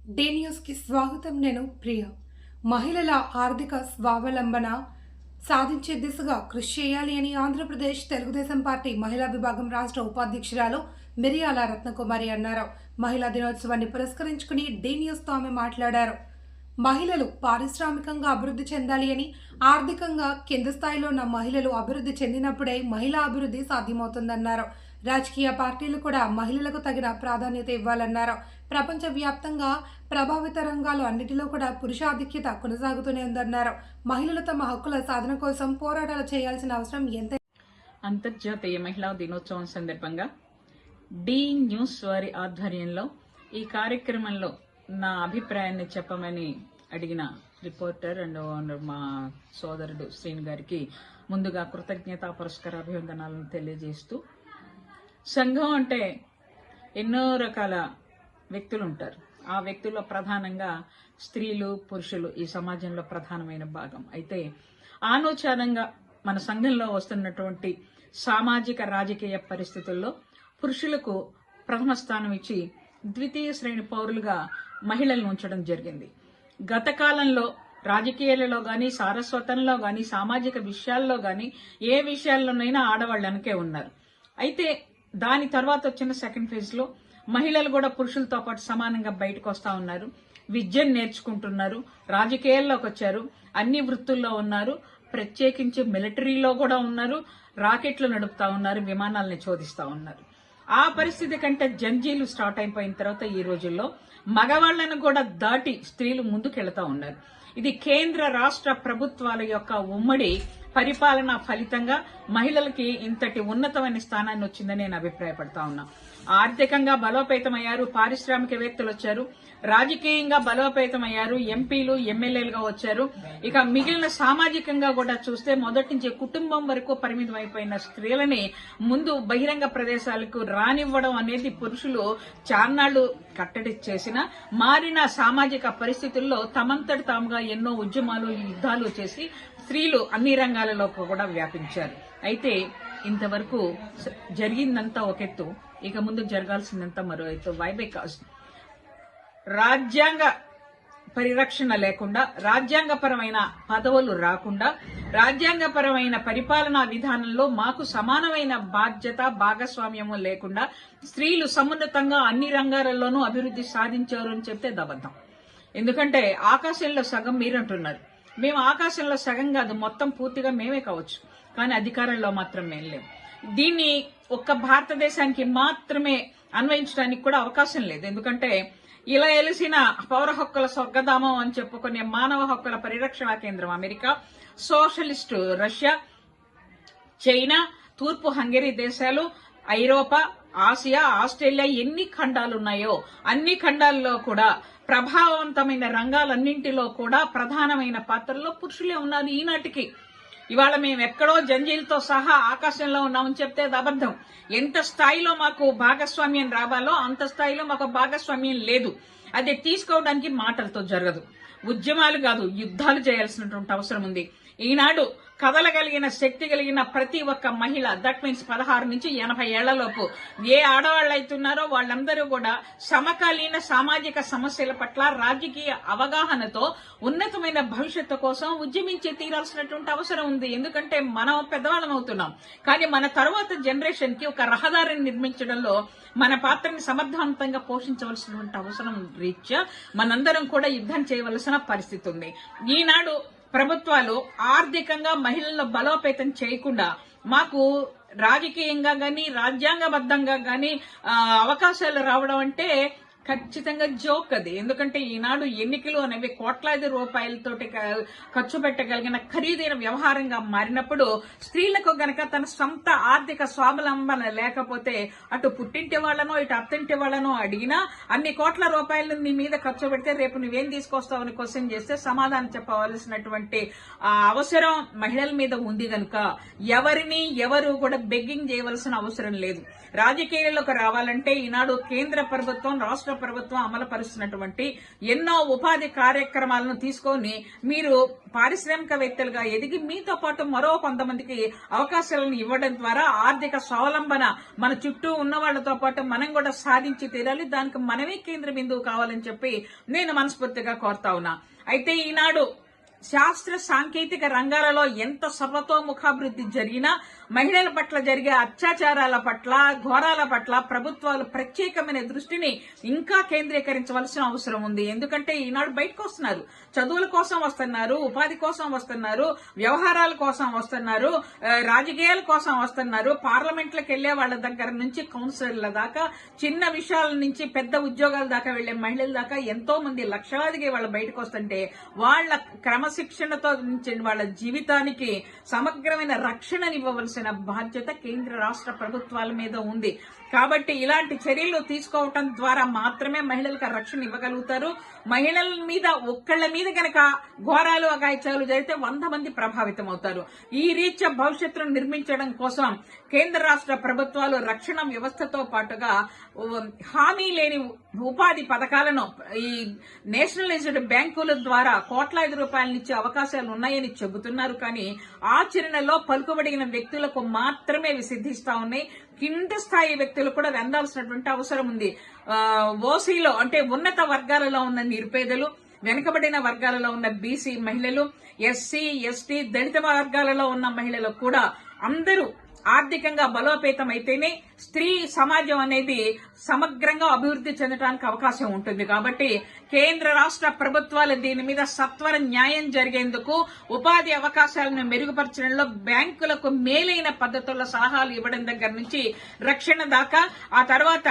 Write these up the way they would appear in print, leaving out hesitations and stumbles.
Day న్యూస్కి స్వాగతం. నేను ప్రియ. మహిళల ఆర్థిక స్వావలంబన సాధించే దిశగా కృషి చేయాలి అని ఆంధ్రప్రదేశ్ తెలుగుదేశం పార్టీ మహిళా విభాగం రాష్ట్ర ఉపాధ్యక్షురాలు మిరియాల రత్నకుమారి అన్నారు. మహిళా దినోత్సవాన్ని పురస్కరించుకుని డే న్యూస్తో ఆమె మాట్లాడారు. మహిళలు పారిశ్రామికంగా అభివృద్ధి చెందాలి అని, ఆర్థికంగా కింద స్థాయిలో ఉన్న మహిళలు అభివృద్ధి చెందినప్పుడే మహిళా అభివృద్ధి సాధ్యమవుతుందన్నారు. రాజకీయ పార్టీలు కూడా మహిళలకు తగిన ప్రాధాన్యత ఇవ్వాలన్నారు. ప్రపంచవ్యాప్తంగా ప్రభావిత రంగాలు అన్నిటిలో కూడా పురుషాధిక్యత కొనసాగుతూనే ఉందన్నారు. మహిళలు తమ హక్కుల సాధన కోసం పోరాటాలు చేయాల్సిన అవసరం ఎంత. అంతర్జాతీయ మహిళా దినోత్సవం సందర్భంగా డి న్యూస్ వారి ఆధ్వర్యంలో ఈ కార్యక్రమంలో నా అభిప్రాయాన్ని చెప్పమని అడిగిన రిపోర్టర్ అండ్ మా సోదరుడు శ్రీను గారికి ముందుగా కృతజ్ఞతా పురస్కార అభివందనాలను తెలియజేస్తూ, సంఘం అంటే ఎన్నో రకాల వ్యక్తులు ఉంటారు. ఆ వ్యక్తుల్లో ప్రధానంగా స్త్రీలు, పురుషులు ఈ సమాజంలో ప్రధానమైన భాగం. అయితే ఆనూచానంగా మన సంఘంలో వస్తున్నటువంటి సామాజిక రాజకీయ పరిస్థితుల్లో పురుషులకు ప్రథమ స్థానం ఇచ్చి ద్వితీయ శ్రేణి పౌరులుగా మహిళలను ఉంచడం జరిగింది. గత కాలంలో రాజకీయాలలో గాని, సారస్వతంలో గాని, సామాజిక విషయాల్లో గాని, ఏ విషయాల్లోనైనా ఆడవాళ్ళు వెనకే ఉన్నారు. అయితే దాని తర్వాత వచ్చిన సెకండ్ ఫేజ్ లో మహిళలు కూడా పురుషులతో పాటు సమానంగా బయటకు వస్తా ఉన్నారు. విద్యను నేర్చుకుంటున్నారు, రాజకీయాల్లోకి వచ్చారు, అన్ని వృత్తుల్లో ఉన్నారు, ప్రత్యేకించి మిలిటరీలో కూడా ఉన్నారు, రాకెట్లు నడుపుతా ఉన్నారు, విమానాలని చోదిస్తా ఉన్నారు. ఆ పరిస్థితి కంటే జంజీలు స్టార్ట్ అయిపోయిన తర్వాత ఈ రోజుల్లో మగవాళ్లను కూడా దాటి స్త్రీలు ముందుకెళ్తా ఉన్నారు. ఇది కేంద్ర రాష్ట్ర ప్రభుత్వాల యొక్క ఉమ్మడి పరిపాలన ఫలితంగా మహిళలకి ఇంతటి ఉన్నతమైన స్థానాన్ని వచ్చిందని నేను అభిప్రాయపడతా ఉన్నా. ఆర్థికంగా బలోపేతమయ్యారు, పారిశ్రామికవేత్తలు వచ్చారు, రాజకీయంగా బలోపేతమయ్యారు, ఎంపీలు, ఎమ్మెల్యేలుగా వచ్చారు. ఇక మిగిలిన సామాజికంగా కూడా చూస్తే మొదటి నుంచి కుటుంబం వరకు పరిమితం అయిపోయిన స్త్రీలని ముందు బహిరంగ ప్రదేశాలకు రానివ్వడం అనేది పురుషులు చాన్నాళ్లు కట్టడి చేసిన మారిన సామాజిక పరిస్థితుల్లో తమంతటి తాముగా ఎన్నో ఉద్యమాలు, యుద్ధాలు చేసి స్త్రీలు అన్ని రంగాలలో కూడా వ్యాపించారు. అయితే ఇంతవరకు జరిగిందంతా ఒక ఎత్తు, ఇక ముందు జరగాల్సిందంతా మరో ఎత్తు. వై? బికాజ్ రాజ్యాంగ పరిరక్షణ లేకుండా, రాజ్యాంగపరమైన పదవులు రాకుండా, రాజ్యాంగపరమైన పరిపాలనా విధానంలో మాకు సమానమైన బాధ్యత, భాగస్వామ్యము లేకుండా స్త్రీలు సమున్నతంగా అన్ని రంగాలలోనూ అభివృద్ధి సాధించారు అని చెప్తే దబద్ధం. ఎందుకంటే ఆకాశంలో సగం మీరంటున్నారు, మేము ఆకాశంలో సగం కాదు, మొత్తం పూర్తిగా మేమే కావచ్చు, కానీ అధికారంలో మాత్రం మేం లేము. దీన్ని ఒక్క భారతదేశానికి మాత్రమే అన్వయించడానికి కూడా అవకాశం లేదు. ఎందుకంటే ఇలా ఎలిసిన పౌర హక్కుల స్వర్గధామం అని చెప్పుకునే మానవ హక్కుల పరిరక్షణ కేంద్రం అమెరికా, సోషలిస్టు రష్యా, చైనా, తూర్పు హంగరీ దేశాలు, ఐరోపా, ఆసియా, ఆస్ట్రేలియా ఎన్ని ఖండాలు ఉన్నాయో అన్ని ఖండాల్లో కూడా ప్రభావవంతమైన రంగాలన్నింటిలో కూడా ప్రధానమైన పాత్రలో పురుషులే ఉన్నారు ఈనాటికి. ఇవాళ మేము ఎక్కడో జంజీలతో సహా ఆకాశంలో ఉన్నామని చెప్తే అబద్ధం. ఎంత స్థాయిలో మాకు భాగస్వామ్యం రావాలో అంత స్థాయిలో మాకు భాగస్వామ్యం లేదు. అది తీసుకోవడానికి మాటలతో జరగదు. ఉద్యమాలు కాదు, యుద్ధాలు చేయాల్సినటువంటి అవసరం ఉంది. ఈనాడు కదలగలిగిన శక్తి కలిగిన ప్రతి ఒక్క మహిళ, దట్ మీన్స్ 16 నుంచి 80 ఏళ్లలోపు ఏ ఆడవాళ్ళు అవుతున్నారో వాళ్ళందరూ కూడా సమకాలీన సామాజిక సమస్యల పట్ల రాజకీయ అవగాహనతో ఉన్నతమైన భవిష్యత్తు కోసం ఉద్యమించి తీరాల్సినటువంటి అవసరం ఉంది. ఎందుకంటే మనం పెద్దవాళ్ళం అవుతున్నాం, కానీ మన తర్వాత జనరేషన్ కి ఒక రహదారిని నిర్మించడంలో మన పాత్రని సమర్థవంతంగా పోషించవలసినటువంటి అవసరం రీత్యా మనందరం కూడా యుద్ధం చేయవలసిన పరిస్థితి ఉంది. ఈనాడు ప్రభుత్వాలు ఆర్థికంగా మహిళలను బలోపేతం చేయకుండా మాకు రాజకీయంగా గాని, రాజ్యాంగబద్ధంగా గాని అవకాశాలు రావడం అంటే ఖచ్చితంగా జోక్ అది. ఎందుకంటే ఈనాడు ఎన్నికలు అనేవి కోట్లాది రూపాయలతోటి ఖర్చు పెట్టగలిగిన ఖరీదైన వ్యవహారంగా మారినప్పుడు స్త్రీలకు గనక తన సొంత ఆర్థిక స్వావలంబన లేకపోతే అటు పుట్టింటి వాళ్లనో ఇటు అత్తింటి వాళ్లనో అడిగినా అన్ని కోట్ల రూపాయలు నీ మీద ఖర్చు పెడితే రేపు నువ్వేం తీసుకొస్తావని క్వశ్చన్ చేస్తే సమాధానం చెప్పవలసినటువంటి అవసరం మహిళల మీద ఉంది గనుక ఎవరు కూడా బెగ్గింగ్ చేయవలసిన అవసరం లేదు. రాజకీయాల్లోకి రావాలంటే ఈనాడు కేంద్ర ప్రభుత్వం, రాష్ట్ర రాష్ట్ర ప్రభుత్వం అమలు పరుస్తున్నటువంటి ఎన్నో ఉపాధి కార్యక్రమాలను తీసుకొని మీరు పారిశ్రామికవేత్తలుగా ఎదిగి మీతో పాటు మరో కొంతమందికి అవకాశాలను ఇవ్వడం ద్వారా ఆర్థిక స్వావలంబన మన చుట్టూ ఉన్న వాళ్లతో పాటు మనం కూడా సాధించి తీరాలి. దానికి మనమే కేంద్ర బిందువు కావాలని చెప్పి నేను మనస్ఫూర్తిగా కోరుతా ఉన్నా. అయితే ఈనాడు శాస్త్ర సాంకేతిక రంగాలలో ఎంత సర్వతోముఖాభివృద్ధి జరిగినా మహిళల పట్ల జరిగే అత్యాచారాల పట్ల, ఘోరాల పట్ల ప్రభుత్వాలు ప్రత్యేకమైన దృష్టిని ఇంకా కేంద్రీకరించవలసిన అవసరం ఉంది. ఎందుకంటే ఈనాడు బయటకు వస్తున్నారు, చదువుల కోసం వస్తున్నారు, ఉపాధి కోసం వస్తున్నారు, వ్యవహారాల కోసం వస్తున్నారు, రాజకీయాల కోసం వస్తున్నారు. పార్లమెంట్లకు వెళ్లే వాళ్ళ దగ్గర నుంచి కౌన్సిలర్ల దాకా, చిన్న విషయాల నుంచి పెద్ద ఉద్యోగాల దాకా వెళ్లే మహిళల దాకా ఎంతో మంది లక్షలాదిగా వాళ్ళు బయటకు వస్తుంటే వాళ్ళ క్రమశిక్షణతో వాళ్ళ జీవితానికి సమగ్రమైన రక్షణనివ్వవలసిన బాధ్యత కేంద్ర రాష్ట్ర ప్రభుత్వాల మీద ఉంది. కాబట్టి ఇలాంటి చర్యలు తీసుకోవటం ద్వారా మాత్రమే మహిళలకు రక్షణ ఇవ్వగలుగుతారు. మహిళల మీద ఒక్కళ్ల మీద గనక ఘోరాలు అఘాయిత్యాలు జరిగితే 100 మంది ప్రభావితం అవుతారు. ఈ రీత్యా భవిష్యత్తును నిర్మించడం కోసం కేంద్ర రాష్ట్ర ప్రభుత్వాలు రక్షణ వ్యవస్థతో పాటుగా హామీ లేని ఉపాధి పథకాలను ఈ నేషనలైజ్డ్ బ్యాంకుల ద్వారా కోట్లాది రూపాయలనిచ్చే అవకాశాలు ఉన్నాయని చెబుతున్నారు. కానీ ఆచరణలో పలుకుబడిన వ్యక్తులకు మాత్రమే సిద్ధిస్తా ఉన్నాయి. కింద స్థాయి వ్యక్తులు కూడా అందాల్సినటువంటి అవసరం ఉంది. ఓసీలో అంటే ఉన్నత వర్గాలలో ఉన్న నిరుపేదలు, వెనుకబడిన వర్గాలలో ఉన్న బీసీ మహిళలు, ఎస్సీ, ఎస్టీ, దళిత వర్గాలలో ఉన్న మహిళలు కూడా అందరూ ఆర్థికంగా బలోపేతం అయితేనే స్త్రీ సమాజం అనేది సమగ్రంగా అభివృద్ధి చెందడానికి అవకాశం ఉంటుంది. కాబట్టి కేంద్ర రాష్ట్ర ప్రభుత్వాలు దీని మీద సత్వర న్యాయం జరిగేందుకు, ఉపాధి అవకాశాలను మెరుగుపరచడంలో బ్యాంకులకు మేలైన పద్ధతుల్లో సలహాలు ఇవ్వడం దగ్గర నుంచి రక్షణ దాకా, ఆ తర్వాత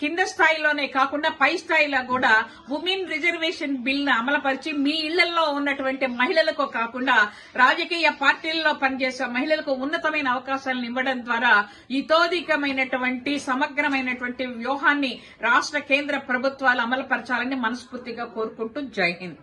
కింద స్థాయిలోనే కాకుండా పై స్థాయిలో కూడా ఉమెన్ రిజర్వేషన్ బిల్ ను అమలుపరిచి మీ ఇళ్లలో ఉన్నటువంటి మహిళలకు కాకుండా రాజకీయ పార్టీల్లో పనిచేసే మహిళలకు ఉన్నతమైన అవకాశాలను ఇవ్వడం ద్వారా ఇతోధికమైనటువంటి సమగ్రమైనటువంటి వ్యూహాన్ని రాష్ట్ర కేంద్ర ప్రభుత్వాలు అమలుపరచాలని మనస్ఫూర్తిగా కోరుకుంటూ జై హింద్.